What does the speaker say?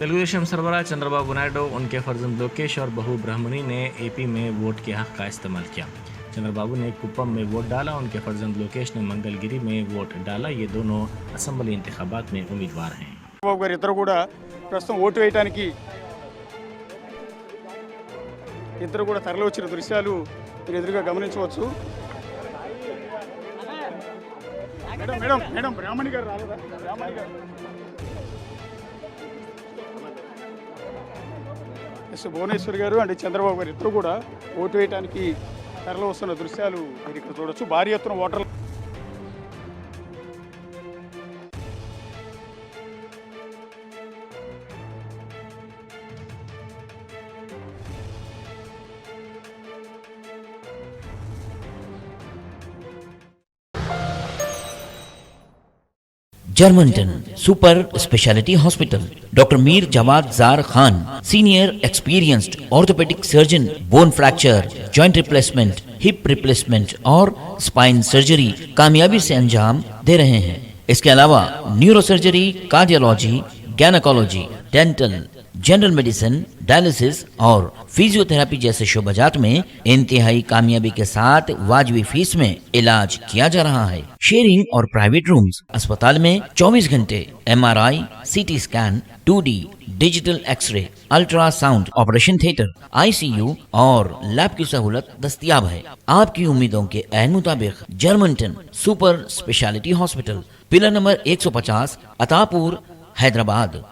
तेलुगुदेशम सरबराह चंद्रबाबू नायडू उनके फर्जंद लोकेश और बहू ब्रह्मणी ने एपी में वोट के हक का इस्तेमाल किया। चंद्रबाबू ने कुप्पम में वोट डाला, उनके फर्जंद लोकेश ने मंगलगिरी में वोट डाला। ये दोनों असेंबली इंतखाबात में उम्मीदवार हैं। చంద్రబాబు గారు ఇద్దరు కూడా ప్రస్తుతం ఓటు వేయడానికి ఇద్దరు కూడా తరలి వచ్చిన దృశ్యాలు మీరు ఎదురుగా గమనించవచ్చు. మేడం మేడం మేడం బ్రాహ్మణి గారు రాలేదా? బ్రాహ్మణి గారు ఎస్ భువనేశ్వర్ గారు అండ్ చంద్రబాబు గారు ఇద్దరు కూడా ఓటు వేయడానికి తరలి వస్తున్న దృశ్యాలు మీరు ఇక్కడ చూడొచ్చు. భారీ ఎత్తున ఓటర్లు Germanten super speciality hospital, doctor Mir Jawad जार Khan, senior experienced orthopaedic surgeon, bone fracture, joint replacement, hip replacement और स्पाइन सर्जरी कामयाबी से अंजाम दे रहे हैं। इसके अलावा neuro surgery, cardiology, gynaecology, dental, general medicine, dialysis और फिजियोथेरेपी जैसे शोबाजात में इंतहाई कामयाबी के साथ वाजबी फीस में इलाज किया जा रहा है। शेयरिंग और प्राइवेट रूम्स, अस्पताल में 24 घंटे MRI, CT scan, 2D digital x ray, ultrasound, operation theatre, ICU और लैब की सहूलत दस्तयाब है। आपकी उम्मीदों के ऐन मुताबिक Germanten super speciality hospital, pillar number 150, Attapur, Hyderabad.